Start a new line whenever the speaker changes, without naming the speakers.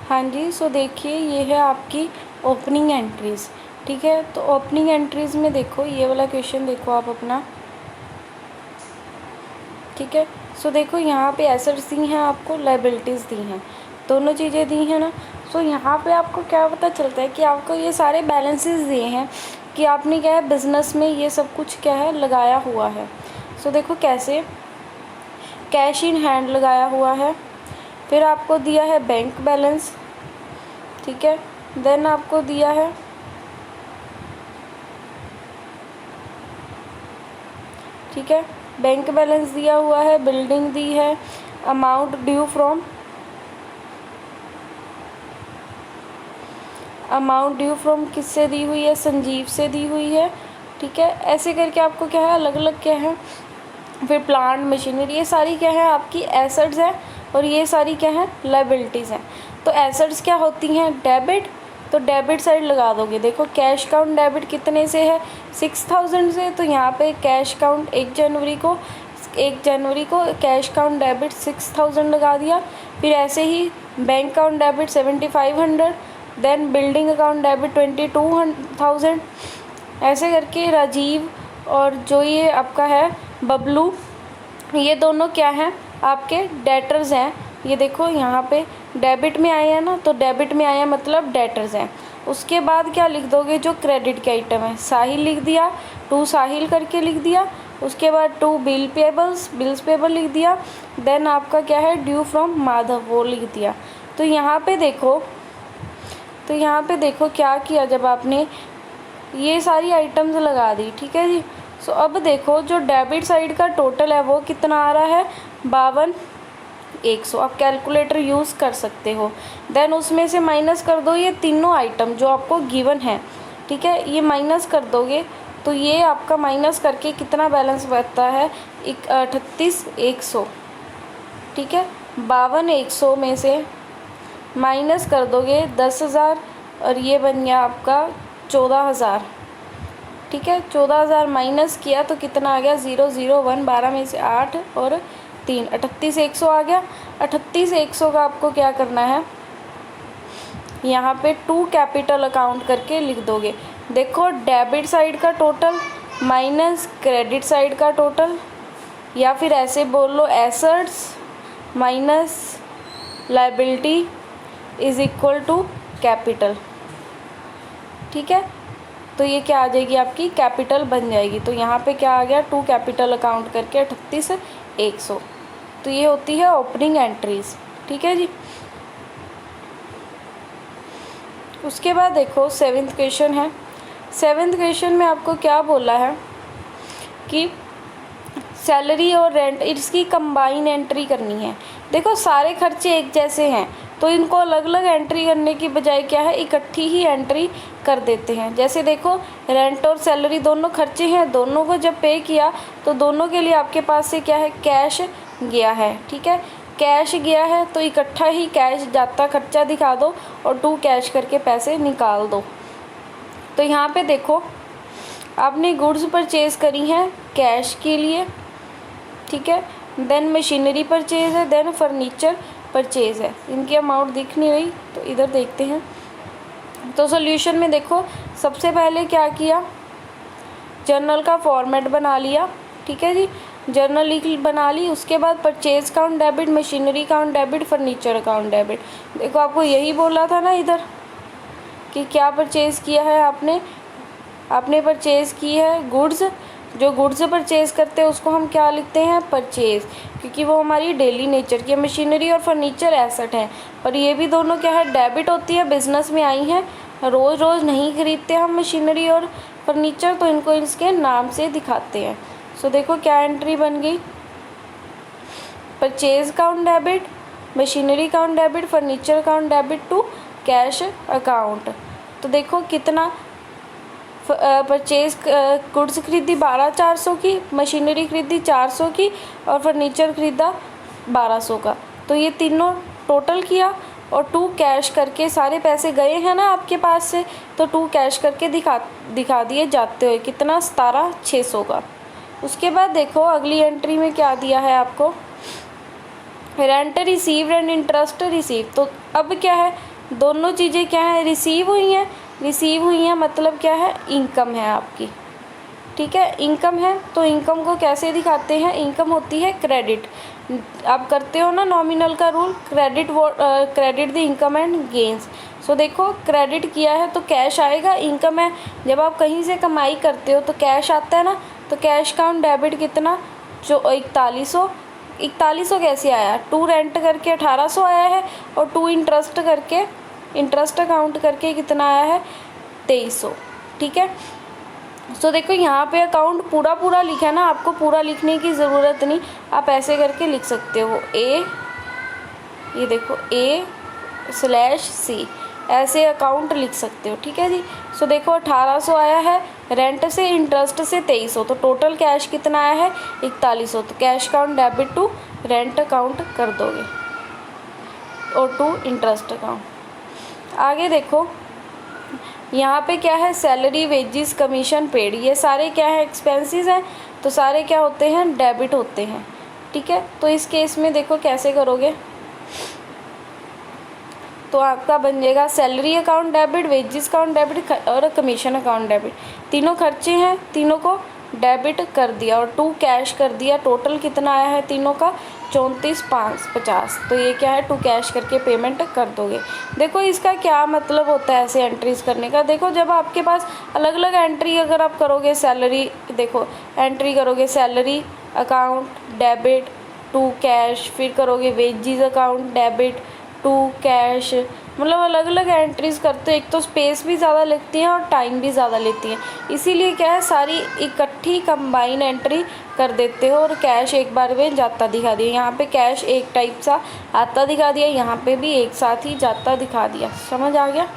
हाँ जी, सो देखिए ये है आपकी ओपनिंग एंट्रीज़। ठीक है, तो ओपनिंग एंट्रीज़ में देखो ये वाला क्वेश्चन देखो आप अपना। ठीक है, सो देखो यहाँ पे एसेट्स दी हैं, आपको लायबिलिटीज़ दी हैं, दोनों चीज़ें दी हैं ना। सो यहाँ पे आपको क्या पता चलता है कि आपको ये सारे बैलेंसेस दिए हैं कि आपने क्या है बिज़नेस में ये सब कुछ क्या है लगाया हुआ है। सो देखो कैसे, कैश इन हैंड लगाया हुआ है, फिर आपको दिया है बैंक बैलेंस। ठीक है, देन आपको दिया है ठीक है बैंक बैलेंस दिया हुआ है, बिल्डिंग दी है, अमाउंट ड्यू फ्रॉम किससे दी हुई है, संजीव से दी हुई है। ठीक है, ऐसे करके आपको क्या है अलग अलग क्या है, फिर प्लांट मशीनरी, ये सारी क्या है आपकी एसेट्स हैं और ये सारी क्या है लायबिलिटीज़ हैं। तो एसेट्स क्या होती हैं, डेबिट, तो डेबिट साइड लगा दोगे। देखो कैश काउंट डेबिट कितने से है, 6000 से, तो यहाँ पे कैश काउंट 1 जनवरी को कैश काउंट डेबिट 6000 लगा दिया। फिर ऐसे ही bank account debit 7500, then building account debit 22000। ऐसे करके राजीव और जो ये आपका है बबलू, ये दोनों क्या हैं आपके डेटर्स हैं। ये देखो यहाँ पे डेबिट में आए हैं ना, तो डेबिट में आए हैं मतलब डेटर्स हैं। उसके बाद क्या लिख दोगे, जो क्रेडिट के आइटम है, साहिल लिख दिया, टू साहिल करके लिख दिया। उसके बाद टू बिल्स पेबल लिख दिया। देन आपका क्या है ड्यू फ्रॉम माधव, वो लिख दिया। तो यहाँ पे देखो क्या किया, जब आपने ये सारी आइटम्स लगा दी। ठीक है जी, सो अब देखो जो डेबिट साइड का टोटल है वो कितना आ रहा है, 52,100। आप कैलकुलेटर यूज़ कर सकते हो। देन उसमें से माइनस कर दो ये तीनों आइटम जो आपको गिवन है। ठीक है, ये माइनस कर दोगे तो ये आपका माइनस करके कितना बैलेंस बचता है, 38,100। ठीक है, 52,100 में से माइनस कर दोगे 10,000 और ये बन गया आपका 14,000। ठीक है, 14,000 माइनस किया तो कितना आ गया, 001, 12 में से 8 और 3, 38,100 आ गया। 38,100 का आपको क्या करना है, यहाँ पे टू कैपिटल अकाउंट करके लिख दोगे। देखो डेबिट साइड का टोटल माइनस क्रेडिट साइड का टोटल, या फिर ऐसे बोल लो assets minus liability is equal to capital. ठीक है, तो ये क्या आ जाएगी आपकी कैपिटल बन जाएगी। तो यहाँ पे क्या आ गया, टू कैपिटल अकाउंट करके 38,100। तो ये होती है ओपनिंग एंट्रीज। ठीक है जी, उसके बाद देखो 7th क्वेश्चन है। 7th क्वेश्चन में आपको क्या बोला है कि सैलरी और रेंट इसकी कंबाइन एंट्री करनी है। देखो सारे खर्चे एक जैसे हैं तो इनको अलग अलग एंट्री करने की बजाय क्या है इकट्ठी ही एंट्री कर देते हैं। जैसे देखो रेंट और सैलरी दोनों खर्चे हैं, दोनों को जब पे किया तो दोनों के लिए आपके पास से क्या है कैश गया है। ठीक है, कैश गया है तो इकट्ठा ही कैश जाता खर्चा दिखा दो और टू कैश करके पैसे निकाल दो। तो यहाँ पे देखो आपने गुड्स परचेज करी हैं कैश के लिए। ठीक है, देन मशीनरी परचेज है, देन फर्नीचर परचेज है। इनकी अमाउंट दिख नहीं रही तो इधर देखते हैं। तो सॉल्यूशन में देखो सबसे पहले क्या किया, जर्नल का फॉर्मेट बना लिया। ठीक है जी, जर्नल लिख बना ली। उसके बाद purchase account debit, machinery account debit, furniture account debit. देखो आपको यही बोला था ना इधर कि क्या परचेज़ किया है आपने परचेज़ की है गुड्स। जो गुड्स परचेज़ करते हैं उसको हम क्या लिखते हैं परचेज़, क्योंकि वो हमारी डेली नेचर की मशीनरी और फर्नीचर एसेट है। पर ये भी दोनों क्या है डेबिट होती है, बिजनेस में आई हैं। रोज़ रोज़ नहीं खरीदते हम मशीनरी और फर्नीचर, तो इनको इसके नाम से दिखाते हैं। सो देखो क्या एंट्री बन गई, purchase account debit, machinery account debit, furniture account debit to cash account. तो देखो कितना परचेज गुड्स खरीदी 12,400 की, मशीनरी खरीदी 400 की और फर्नीचर खरीदा 1200 का। तो ये तीनों टोटल किया और टू कैश करके सारे पैसे गए हैं ना आपके पास से, तो टू कैश करके दिखा दिए जाते हुए कितना 17,600 का। उसके बाद देखो अगली एंट्री में क्या दिया है आपको, rent received and interest receive. तो अब क्या है दोनों चीज़ें क्या है, रिसीव हुई हैं। रिसीव हुई हैं मतलब क्या है, इनकम है आपकी, ठीक है, इनकम है। तो इनकम को कैसे दिखाते हैं, इनकम होती है क्रेडिट। आप करते हो ना नॉमिनल का rule, credit the income and gains. So देखो क्रेडिट किया है तो कैश आएगा, इनकम है। जब आप कहीं से कमाई करते हो तो कैश आता है ना, तो कैश काउंट डेबिट कितना, जो 4100 कैसे आया, 2 रेंट करके 1800 आया है, और 2 इंटरेस्ट करके, इंटरेस्ट अकाउंट करके कितना आया है, 2300, ठीक है। सो देखो यहाँ पे अकाउंट पूरा लिखा है ना, आपको पूरा लिखने की ज़रूरत नहीं, आप ऐसे करके लिख सकते हो, ये देखो A/C, ऐसे अकाउंट लिख सकते हो, ठीक है जी। सो देखो 1800 आया है रेंट से, इंटरेस्ट से 2300, तो टोटल कैश कितना आया है, 4100। तो cash account debit to rent account कर दोगे और टू इंटरेस्ट अकाउंट। आगे देखो यहाँ पे क्या है, सैलरी, वेजिस, कमीशन पेड, ये सारे क्या है, एक्सपेंसेस हैं, तो सारे क्या होते हैं, डेबिट होते हैं, ठीक है। तो इस केस में देखो कैसे करोगे, तो आपका बन जाएगा salary account debit, wages account debit और कमीशन अकाउंट डेबिट। तीनों खर्चे हैं, तीनों को डेबिट कर दिया और 2 कैश कर दिया। टोटल कितना आया है तीनों का, 34,550। तो ये क्या है, 2 कैश करके पेमेंट कर दोगे। देखो इसका क्या मतलब होता है ऐसे एंट्रीज करने का। देखो जब आपके पास अलग अलग एंट्री अगर आप करोगे, सैलरी, देखो एंट्री करोगे सैलरी अकाउंट डेबिट 2 कैश, फिर करोगे वेजिस अकाउंट डेबिट 2 कैश, मतलब अलग अलग एंट्रीज करते हो, एक तो स्पेस भी ज़्यादा लगती है और टाइम भी ज़्यादा लेती है, इसीलिए क्या है सारी इकट्ठी कंबाइन एंट्री कर देते हो और कैश एक बार में जाता दिखा दिया। यहाँ पे कैश एक टाइप सा आता दिखा दिया, यहाँ पे भी एक साथ ही जाता दिखा दिया। समझ आ गया।